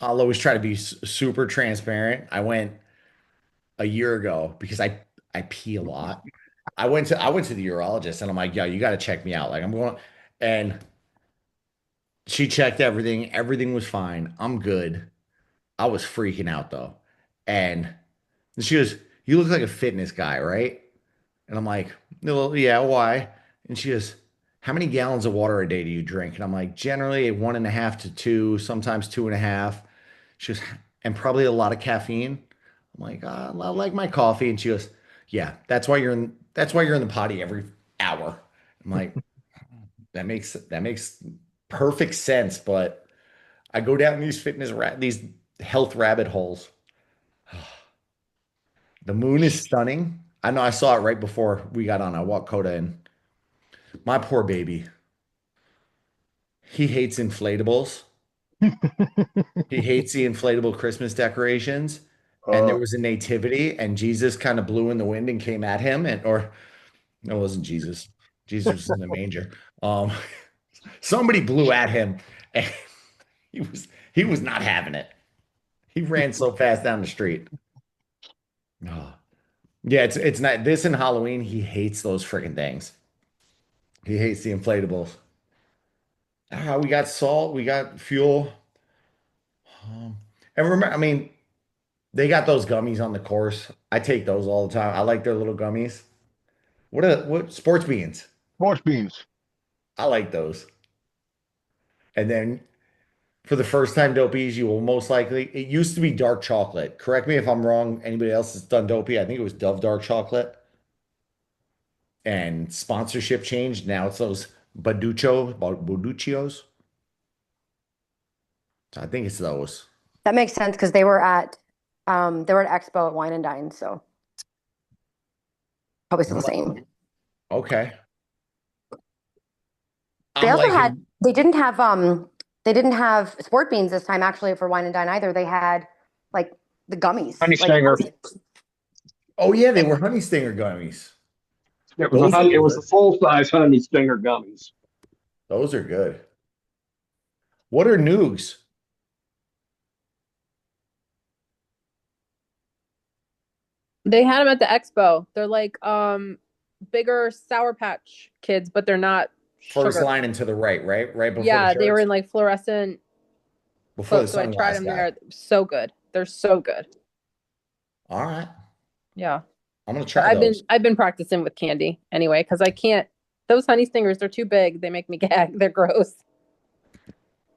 I'll always try to be super transparent. I went a year ago because I pee a lot. I went to the urologist and I'm like, yo, you got to check me out. Like I'm going, and she checked everything. Everything was fine. I'm good. I was freaking out though. And she goes, you look like a fitness guy, right? And I'm like, well, yeah, why? And she goes, how many gallons of water a day do you drink? And I'm like, generally 1.5 to 2, sometimes 2.5. She goes, and probably a lot of caffeine. I'm like, I like my coffee. And she goes, yeah, that's why you're in the potty every hour. I'm like, that makes perfect sense. But I go down these health rabbit holes. The moon is stunning. I know I saw it right before we got on. I walked Coda in. My poor baby. He hates inflatables. He hates the inflatable Christmas decorations. And there Uh, was a nativity, and Jesus kind of blew in the wind and came at him, and or no, it wasn't Jesus. Jesus was in the manger. Um, somebody blew at him, and he was not having it. He ran so fast down the street. Oh. Yeah, it's not this and Halloween. He hates those freaking things. He hates the inflatables. We got salt, we got fuel. And remember, I mean, they got those gummies on the course. I take those all the time. I like their little gummies. What sports beans? Sports beans. I like those. And then for the first time dopies, you will most likely, it used to be dark chocolate. Correct me if I'm wrong. Anybody else that's done dopey? I think it was Dove dark chocolate. And sponsorship changed. Now it's those Baduccios. So I think it's those. That makes sense because they were at Expo at Wine and Dine, so probably still the same. Okay. They I'm also liking, they didn't have sport beans this time actually for Wine and Dine either. They had like the gummies. Honey Like Stinger. oh yeah, they were Honey Stinger gummies. It was Those a are honey. It was good. a full size Honey Stinger gummies. Those are good. What are Noogs? They had them at the expo. They're like bigger Sour Patch Kids, but they're not First sugar. line and to the right, right? Right before the Yeah, they were shirts? in like fluorescent Before the coats, so I tried sunglass them guy. there. So good. They're so good. All right. Yeah. I'm gonna But try those. I've been practicing with candy anyway, because I can't those honey stingers, they're too big. They make me gag. They're gross.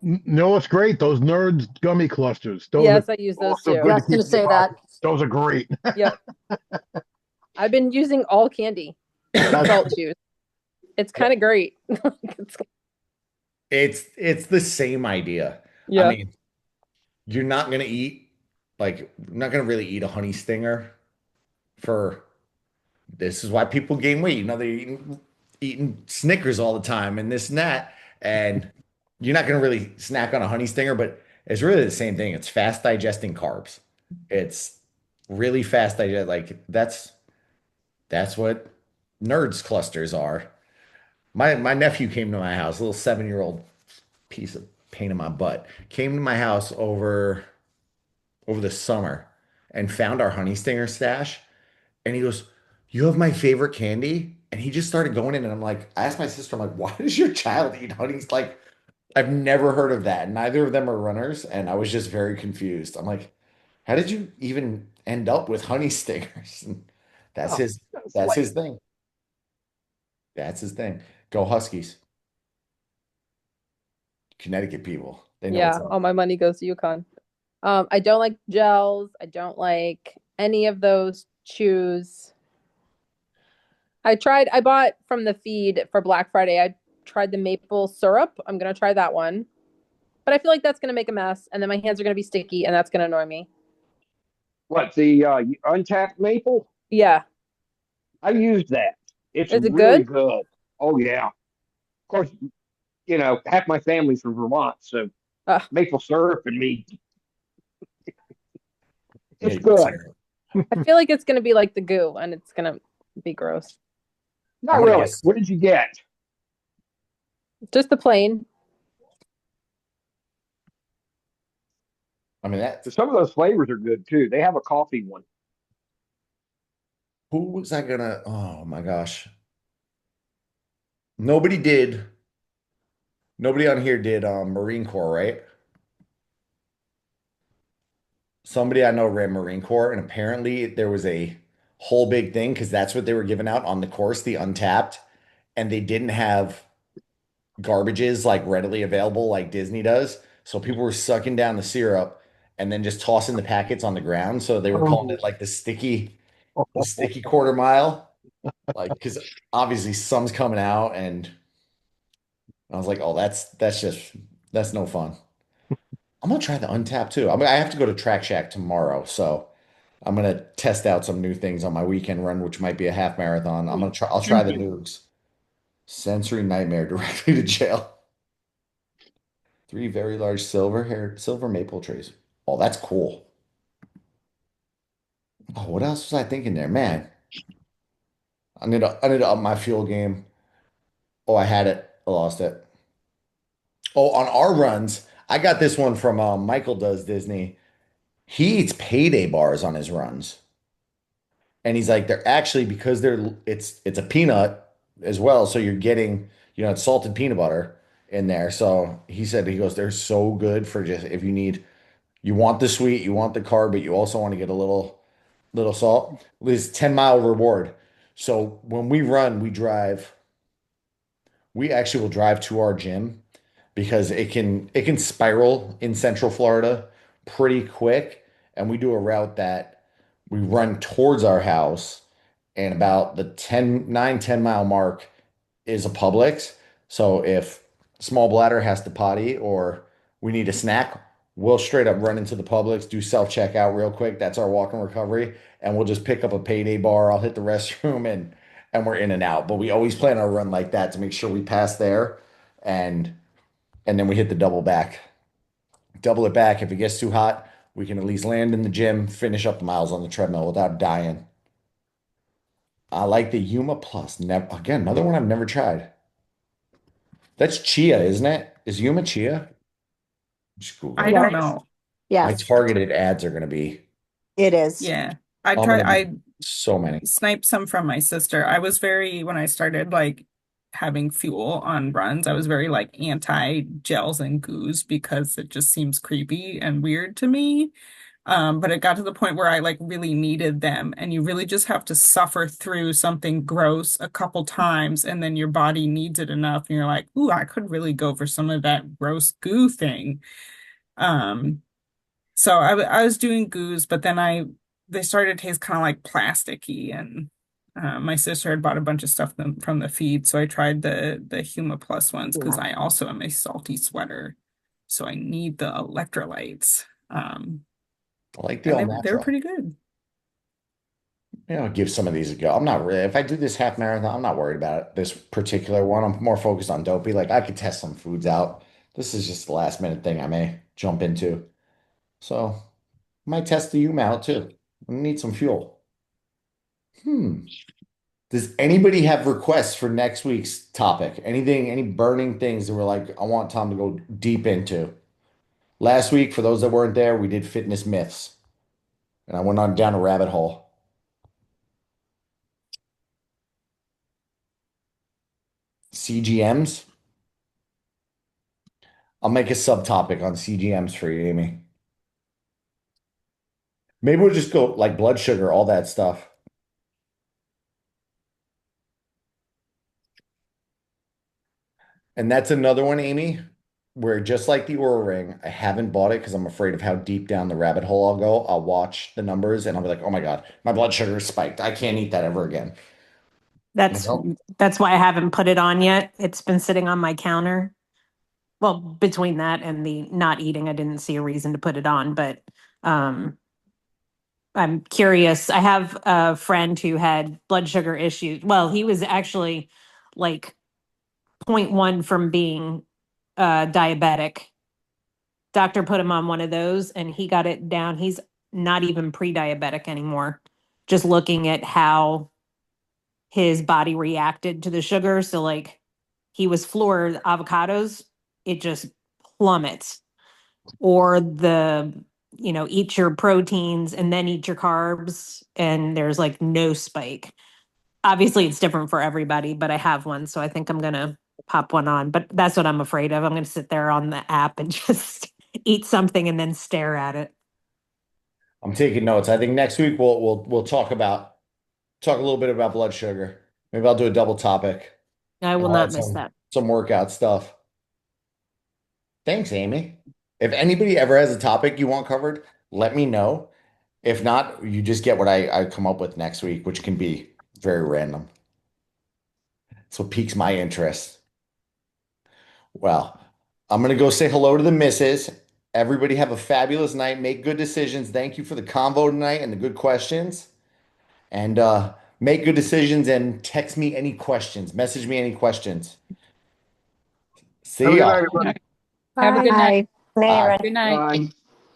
No, it's great. Those Nerds gummy clusters. Those are Yes, I use those also too. good Yeah, I to was gonna keep in your say that. pocket. Those are great. Yep. I've been using all candy salt chews. It's kind of great. It's the same idea. I Yeah. mean, you're not gonna eat like not gonna really eat a honey stinger for this is why people gain weight. You know, they're eating Snickers all the time and this and that. And you're not gonna really snack on a honey stinger, but it's really the same thing. It's fast digesting carbs. It's really fast digest. Like that's what nerds clusters are. My nephew came to my house, a little 7-year-old piece of pain in my butt, came to my house over the summer and found our honey stinger stash. And he goes, "You have my favorite candy?" And he just started going in, and I'm like, I asked my sister, I'm like, "Why does your child eat honey?" He's like, I've never heard of that. Neither of them are runners, and I was just very confused. I'm like, how did you even end up with honey stingers? And that's Oh, his that's that's like his thing. That's his thing. Go Huskies. Connecticut people. They know what's Yeah, up. all my money goes to UConn. I don't like gels. I don't like any of those chews. I bought from the feed for Black Friday. I tried the maple syrup. I'm gonna try that one. But I feel like that's gonna make a mess, and then my hands are gonna be sticky, and that's gonna annoy me. what the untapped maple. Yeah. I used that. It's Is it really good? good. Oh yeah. Of course, half my family's from Vermont, so Ugh. maple syrup and me. It's Maple good. syrup. I feel like it's gonna be like the goo, and it's gonna be gross. I'm Not gonna really. guess. What did you get? Just the plain. I mean that. Some of those flavors are good too. They have a coffee one. Who was I gonna? Oh my gosh. Nobody did. Nobody on here did Marine Corps, right? Somebody I know ran Marine Corps, and apparently there was a whole big thing because that's what they were giving out on the course, the untapped, and they didn't have garbages like readily available like Disney does. So people were sucking down the syrup and then just tossing the packets on the ground. So they were calling it like the sticky quarter mile, like because obviously sun's coming out, and I was like, oh, that's no fun. I'm gonna try the Untap too. I have to go to Track Shack tomorrow, so I'm gonna test out some new things on my weekend run, which might be a half marathon. I'll try the Noogs. Sensory nightmare directly to jail. 3 very large silver maple trees. Oh, that's cool. Oh, what else was I thinking there? Man, I need to up my fuel game. Oh, I had it. I lost it. Oh, on our runs, I got this one from Michael does Disney. He eats payday bars on his runs. And he's like, they're actually because it's a peanut as well. So you're getting, it's salted peanut butter in there. So he goes, they're so good for just if you want the sweet, you want the carb, but you also want to get a little salt. This 10-mile reward. So when we run, we actually will drive to our gym because it can spiral in Central Florida pretty quick. And we do a route that we run towards our house, and about the 10 mile mark is a Publix. So if small bladder has to potty or we need a snack, we'll straight up run into the Publix, do self-checkout real quick. That's our walk and recovery. And we'll just pick up a payday bar. I'll hit the restroom and we're in and out. But we always plan our run like that to make sure we pass there and and then we hit the double it back. If it gets too hot, we can at least land in the gym, finish up the miles on the treadmill without dying. I like the Yuma Plus. Never, again, another one I've never tried. That's chia, isn't it? Is Yuma chia? Just Google I it. don't Yes. know. My Yes, targeted ads are going to be, it is. Yeah. I I'm tried, gonna I be so many. sniped some from my sister. I was very, when I started like having fuel on runs, I was very like anti gels and goos because it just seems creepy and weird to me. But it got to the point where I like really needed them, and you really just have to suffer through something gross a couple times, and then your body needs it enough, and you're like, ooh, I could really go for some of that gross goo thing. Um, so I was doing goos, but then they started to taste kind of like plasticky, and my sister had bought a bunch of stuff from the feed, so I tried the Huma Plus ones because I also am a salty sweater, so I need the electrolytes. I like the And all they were natural. pretty good. I'll give some of these a go. I'm not really, if I do this half marathon, I'm not worried about it. This particular one, I'm more focused on dopey. Like I could test some foods out. This is just the last minute thing I may jump into. So might test the Yuma out too. I need some fuel. Does anybody have requests for next week's topic? Anything, any burning things that were like, I want Tom to go deep into? Last week, for those that weren't there, we did fitness myths, and I went on down a rabbit hole. CGMs. I'll make a subtopic on CGMs for you, Amy. Maybe we'll just go like blood sugar, all that stuff. And that's another one, Amy, where just like the Oura Ring, I haven't bought it because I'm afraid of how deep down the rabbit hole I'll go. I'll watch the numbers and I'll be like, oh my God, my blood sugar is spiked. I can't eat that ever again. That's Nope. that's why I haven't put it on yet. It's been sitting on my counter. Well, between that and the not eating, I didn't see a reason to put it on, but um I'm curious. I have a friend who had blood sugar issues. Well, he was actually like point 0.1 from being diabetic. Doctor put him on one of those and he got it down. He's not even pre-diabetic anymore. Just looking at how his body reacted to the sugar. So like he was floored, avocados, it just plummets. Or eat your proteins and then eat your carbs and there's like no spike. Obviously it's different for everybody, but I have one, so I think I'm gonna pop one on. But that's what I'm afraid of. I'm gonna sit there on the app and just eat something and then stare at it. I'm taking notes. I think next week we'll talk a little bit about blood sugar. Maybe I'll do a double topic I and will I'll not add miss that. some workout stuff. Thanks, Amy. If anybody ever has a topic you want covered, let me know. If not, you just get what I come up with next week, which can be very random. So it piques my interest. Well, I'm gonna go say hello to the missus. Everybody have a fabulous night. Make good decisions. Thank you for the convo tonight and the good questions. And make good decisions and text me any questions. Message me any questions. Have a See good night, y'all. everybody. Have a good night. Bye. Bye. Good night. Bye.